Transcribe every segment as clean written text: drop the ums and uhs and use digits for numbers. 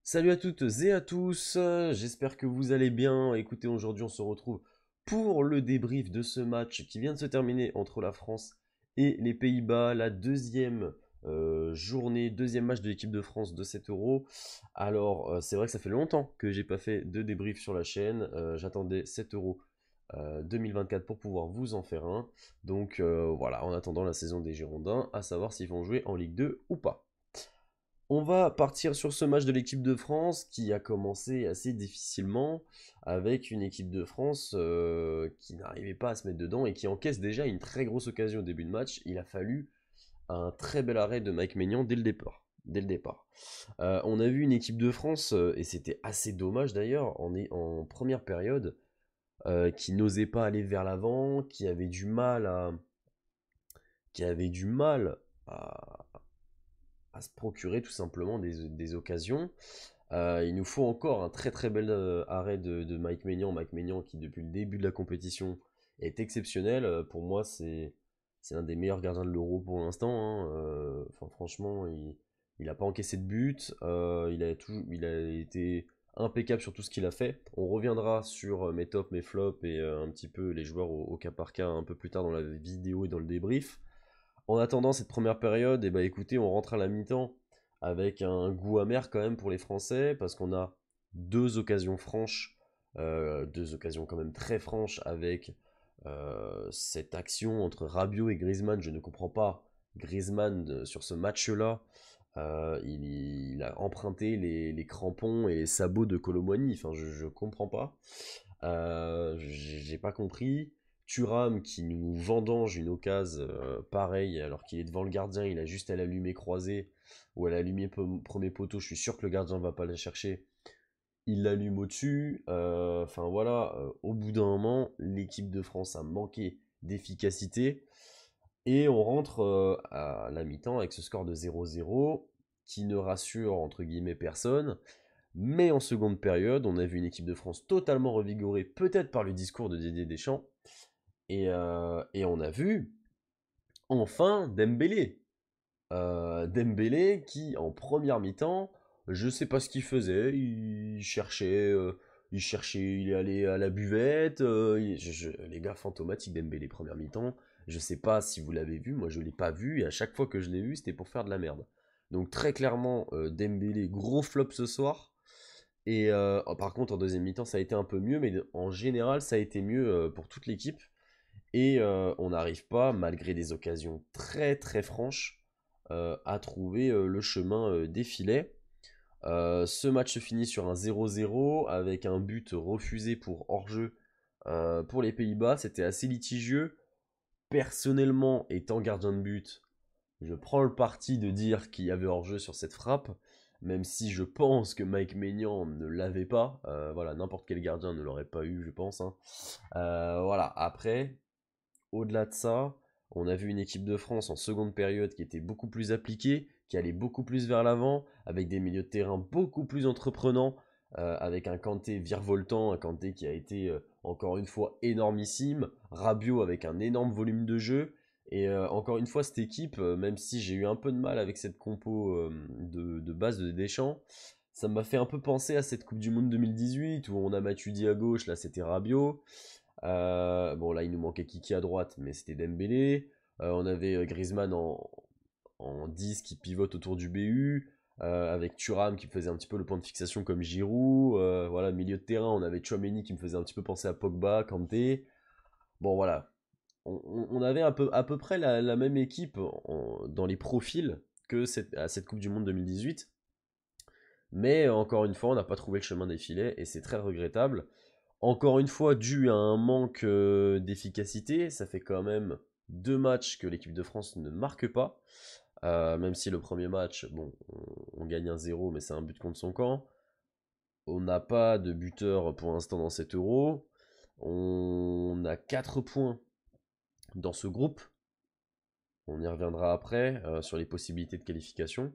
Salut à toutes et à tous, j'espère que vous allez bien. Écoutez, aujourd'hui on se retrouve pour le débrief de ce match qui vient de se terminer entre la France et les Pays-Bas, la deuxième journée, deuxième match de l'équipe de France de cet Euro. Alors c'est vrai que ça fait longtemps que j'ai pas fait de débrief sur la chaîne. J'attendais cet Euro 2024 pour pouvoir vous en faire un. Donc voilà, en attendant la saison des Girondins, à savoir s'ils vont jouer en Ligue 2 ou pas. On va partir sur ce match de l'équipe de France qui a commencé assez difficilement avec une équipe de France qui n'arrivait pas à se mettre dedans et qui encaisse déjà une très grosse occasion au début de match. Il a fallu un très bel arrêt de Mike Maignan dès le départ. On a vu une équipe de France, et c'était assez dommage d'ailleurs, en première période, qui n'osait pas aller vers l'avant, qui avait du mal à, à se procurer tout simplement des occasions. Il nous faut encore un très très bel arrêt de Mike Maignan. Mike Maignan qui depuis le début de la compétition est exceptionnel. Pour moi c'est l'un des meilleurs gardiens de l'Euro pour l'instant, hein. Enfin, franchement il n'a pas encaissé de but. Il a été impeccable sur tout ce qu'il a fait. On reviendra sur mes tops, mes flops et un petit peu les joueurs au cas par cas un peu plus tard dans la vidéo et dans le débrief. En attendant cette première période, écoutez, on rentre à la mi-temps avec un goût amer quand même pour les Français, parce qu'on a deux occasions franches, deux occasions quand même très franches avec cette action entre Rabiot et Griezmann. Je ne comprends pas. Griezmann, sur ce match-là, il a emprunté les crampons et les sabots de Kolo Muani. Enfin, je comprends pas. J'ai pas compris. Thuram qui nous vendange une occasion pareille alors qu'il est devant le gardien, il a juste à l'allumer croisé ou à l'allumer premier poteau, je suis sûr que le gardien ne va pas la chercher. Il l'allume au-dessus. Enfin voilà, au bout d'un moment, l'équipe de France a manqué d'efficacité et on rentre à la mi-temps avec ce score de 0-0 qui ne rassure entre guillemets personne. Mais en seconde période, on a vu une équipe de France totalement revigorée, peut-être par le discours de Didier Deschamps, et on a vu enfin Dembélé. Dembélé qui, en première mi-temps, je sais pas ce qu'il faisait, il est allé à la buvette, les gars fantomatiques Dembélé première mi-temps, je sais pas si vous l'avez vu, moi je l'ai pas vu, et à chaque fois que je l'ai vu, c'était pour faire de la merde. Donc très clairement, Dembélé, gros flop ce soir. Et par contre, en deuxième mi-temps, ça a été un peu mieux, mais en général, ça a été mieux pour toute l'équipe. Et on n'arrive pas, malgré des occasions très très franches, à trouver le chemin des filets. Ce match se finit sur un 0-0 avec un but refusé pour hors-jeu pour les Pays-Bas. C'était assez litigieux. Personnellement, étant gardien de but, je prends le parti de dire qu'il y avait hors-jeu sur cette frappe, même si je pense que Mike Maignan ne l'avait pas. Voilà, n'importe quel gardien ne l'aurait pas eu, je pense, hein. Voilà, après, au-delà de ça, on a vu une équipe de France en seconde période qui était beaucoup plus appliquée, qui allait beaucoup plus vers l'avant, avec des milieux de terrain beaucoup plus entreprenants, avec un Kanté virevoltant, un Kanté qui a été encore une fois énormissime, Rabiot avec un énorme volume de jeu, et encore une fois cette équipe, même si j'ai eu un peu de mal avec cette compo de base de Deschamps, ça m'a fait un peu penser à cette Coupe du Monde 2018 où on a Matuidi à gauche, là c'était Rabiot. Bon, là, il nous manquait Kiki à droite, mais c'était Dembélé. On avait Griezmann en 10 qui pivote autour du BU, avec Thuram qui faisait un petit peu le point de fixation comme Giroud. Voilà, milieu de terrain, on avait Tchouaméni qui me faisait un petit peu penser à Pogba, Kanté. Bon, voilà. On avait à peu près la même équipe dans les profils que à cette Coupe du Monde 2018. Mais encore une fois, on n'a pas trouvé le chemin des filets et c'est très regrettable. Encore une fois, dû à un manque d'efficacité, ça fait quand même deux matchs que l'équipe de France ne marque pas. Même si le premier match, bon, on gagne 1-0, mais c'est un but contre son camp. On n'a pas de buteur pour l'instant dans cet euro. On a 4 points dans ce groupe. On y reviendra après sur les possibilités de qualification.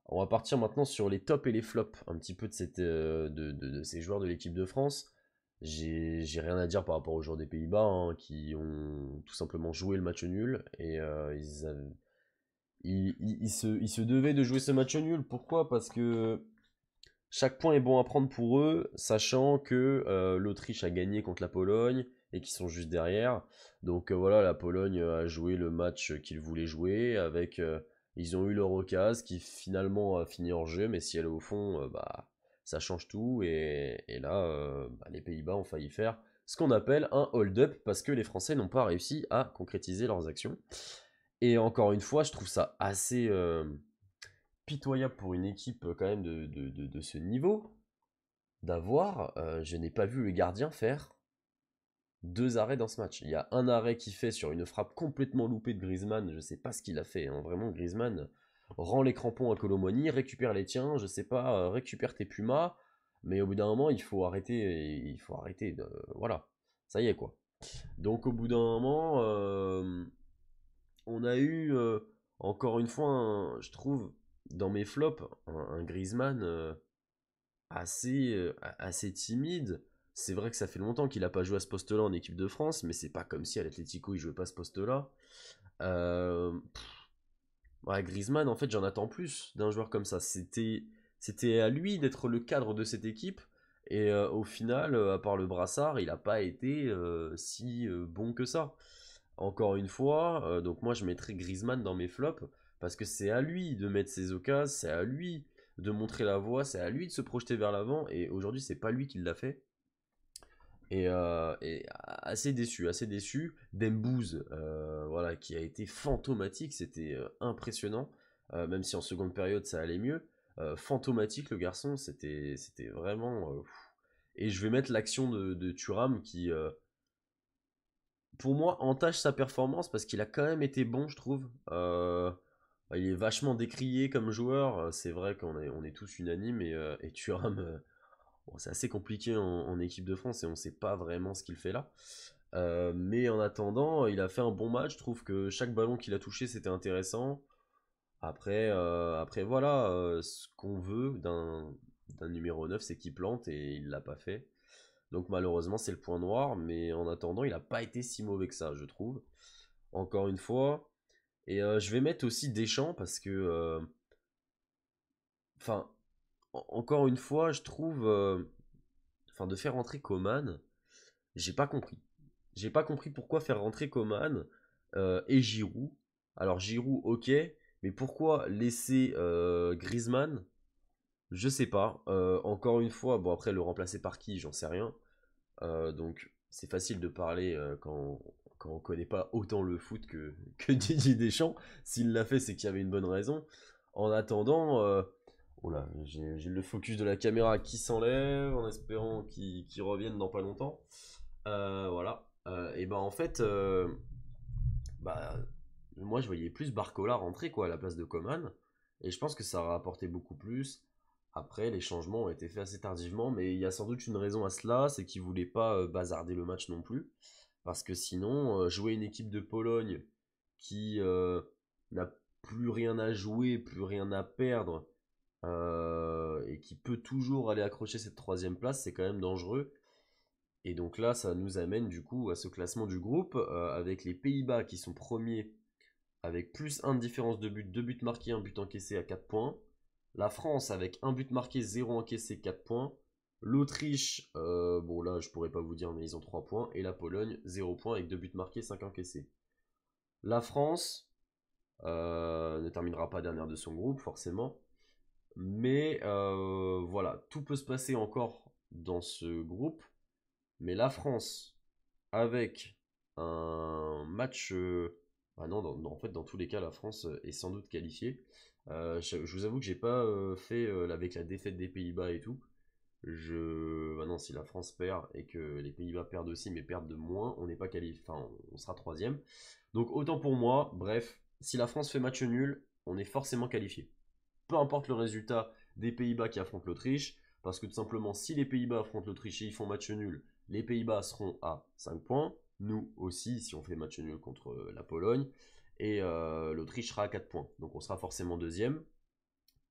On va partir maintenant sur les tops et les flops un petit peu de, de ces joueurs de l'équipe de France. J'ai rien à dire par rapport aux joueurs des Pays-Bas, hein, qui ont tout simplement joué le match nul et ils se devaient de jouer ce match nul. Pourquoi? Parce que chaque point est bon à prendre pour eux, sachant que l'Autriche a gagné contre la Pologne et qu'ils sont juste derrière. Donc voilà, la Pologne a joué le match qu'ils voulaient jouer avec. Ils ont eu leur occasion qui finalement a fini en jeu, mais si elle est au fond, bah ça change tout. Et là, bah, les Pays-Bas ont failli faire ce qu'on appelle un hold-up parce que les Français n'ont pas réussi à concrétiser leurs actions. Et encore une fois, je trouve ça assez pitoyable pour une équipe quand même de ce niveau d'avoir, je n'ai pas vu le gardien faire deux arrêts dans ce match. Il y a un arrêt qui fait sur une frappe complètement loupée de Griezmann, je sais pas ce qu'il a fait, hein. Vraiment Griezmann rend les crampons à Colomoni, récupère les tiens, je sais pas, récupère tes pumas, mais au bout d'un moment il faut arrêter voilà, ça y est quoi. Donc au bout d'un moment, on a eu encore une fois, je trouve, dans mes flops, un Griezmann assez timide. C'est vrai que ça fait longtemps qu'il n'a pas joué à ce poste-là en équipe de France, mais c'est pas comme si à l'Atlético il jouait pas à ce poste-là. Euh, ouais, Griezmann, en fait, j'en attends plus d'un joueur comme ça. C'était à lui d'être le cadre de cette équipe. Et au final, à part le brassard, il n'a pas été si bon que ça. Encore une fois, donc moi je mettrais Griezmann dans mes flops parce que c'est à lui de mettre ses occasions, c'est à lui de montrer la voie, c'est à lui de se projeter vers l'avant et aujourd'hui c'est pas lui qui l'a fait. Et assez déçu, assez déçu. Dembouz, voilà, qui a été fantomatique, c'était impressionnant, même si en seconde période ça allait mieux. Fantomatique le garçon, c'était vraiment. Et je vais mettre l'action de Thuram qui, pour moi, entache sa performance parce qu'il a quand même été bon, je trouve. Il est vachement décrié comme joueur. C'est vrai on est tous unanimes et Thuram, bon, c'est assez compliqué en équipe de France et on ne sait pas vraiment ce qu'il fait là. Mais en attendant, il a fait un bon match. Je trouve que chaque ballon qu'il a touché, c'était intéressant. Après voilà, ce qu'on veut d'un numéro 9, c'est qu'il plante et il l'a pas fait. Donc malheureusement, c'est le point noir, mais en attendant, il n'a pas été si mauvais que ça, je trouve. Encore une fois. Et je vais mettre aussi Deschamps parce que, enfin, encore une fois, je trouve, enfin, de faire rentrer Coman, j'ai pas compris. J'ai pas compris pourquoi faire rentrer Coman et Giroud. Alors Giroud, ok, mais pourquoi laisser Griezmann? Je sais pas. Encore une fois, bon après le remplacer par qui, j'en sais rien. Donc c'est facile de parler quand on connaît pas autant le foot que Didier Deschamps. S'il l'a fait, c'est qu'il y avait une bonne raison. En attendant, oh là, j'ai le focus de la caméra qui s'enlève en espérant qu'il revienne dans pas longtemps. Voilà. Et ben en fait, bah, moi je voyais plus Barcola rentrer quoi à la place de Coman. Et je pense que ça aurait apporté beaucoup plus. Après, les changements ont été faits assez tardivement, mais il y a sans doute une raison à cela, c'est qu'ils ne voulaient pas bazarder le match non plus. Parce que sinon, jouer une équipe de Pologne qui n'a plus rien à jouer, plus rien à perdre, et qui peut toujours aller accrocher cette troisième place, c'est quand même dangereux. Et donc là, ça nous amène du coup à ce classement du groupe, avec les Pays-Bas qui sont premiers avec plus 1 de différence de but, 2 buts marqués, 1 but encaissé à 4 points. La France avec un but marqué, 0 encaissé, 4 points. L'Autriche, bon là je pourrais pas vous dire, mais ils ont 3 points. Et la Pologne, 0 points avec 2 buts marqués, 5 encaissés. La France ne terminera pas dernière de son groupe, forcément. Mais voilà, tout peut se passer encore dans ce groupe. Mais la France, avec un match. Ah non, en fait, dans tous les cas, la France est sans doute qualifiée. Je vous avoue que j'ai pas fait avec la défaite des Pays-Bas et tout. Bah non, si la France perd et que les Pays-Bas perdent aussi, mais perdent de moins, on n'est pas qualifié. Enfin, on sera troisième. Donc autant pour moi. Bref, si la France fait match nul, on est forcément qualifié. Peu importe le résultat des Pays-Bas qui affrontent l'Autriche, parce que tout simplement, si les Pays-Bas affrontent l'Autriche et ils font match nul, les Pays-Bas seront à 5 points. Nous aussi, si on fait match nul contre la Pologne. Et l'Autriche sera à 4 points. Donc on sera forcément deuxième.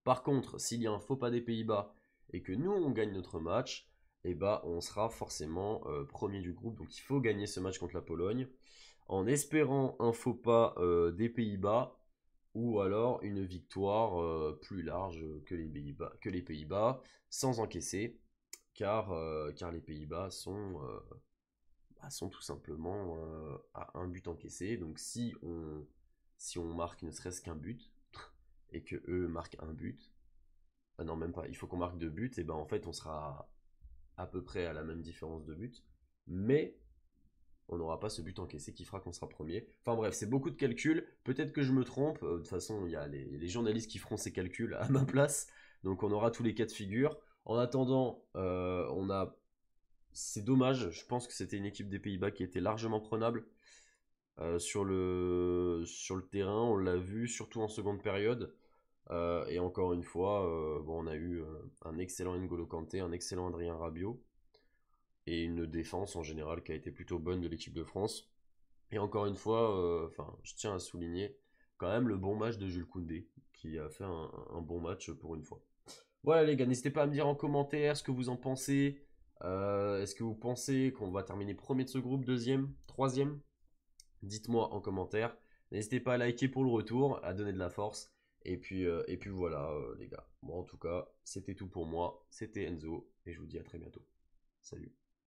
Par contre, s'il y a un faux pas des Pays-Bas et que nous, on gagne notre match, eh ben, on sera forcément premier du groupe. Donc il faut gagner ce match contre la Pologne. En espérant un faux pas des Pays-Bas, ou alors une victoire plus large que les Pays-Bas, sans encaisser, car les Pays-Bas sont tout simplement à un but encaissé. Donc si on marque ne serait-ce qu'un but, et que eux marquent un but, ah non même pas, il faut qu'on marque deux buts, et ben en fait on sera à peu près à la même différence de but, mais on n'aura pas ce but encaissé qui fera qu'on sera premier. Enfin bref, c'est beaucoup de calculs. Peut-être que je me trompe. De toute façon, il y a les journalistes qui feront ces calculs à ma place. Donc on aura tous les cas de figure. En attendant, c'est dommage. Je pense que c'était une équipe des Pays-Bas qui était largement prenable sur le terrain. On l'a vu, surtout en seconde période. Et encore une fois, bon, on a eu un excellent N'Golo Kanté, un excellent Adrien Rabiot et une défense en général qui a été plutôt bonne de l'équipe de France. Et encore une fois, je tiens à souligner quand même le bon match de Jules Koundé, qui a fait un bon match pour une fois. Voilà les gars, n'hésitez pas à me dire en commentaire ce que vous en pensez. Est-ce que vous pensez qu'on va terminer premier de ce groupe, deuxième, troisième? Dites-moi en commentaire. N'hésitez pas à liker pour le retour, à donner de la force. Et puis voilà les gars. Bon en tout cas, c'était tout pour moi. C'était Enzo et je vous dis à très bientôt. Salut.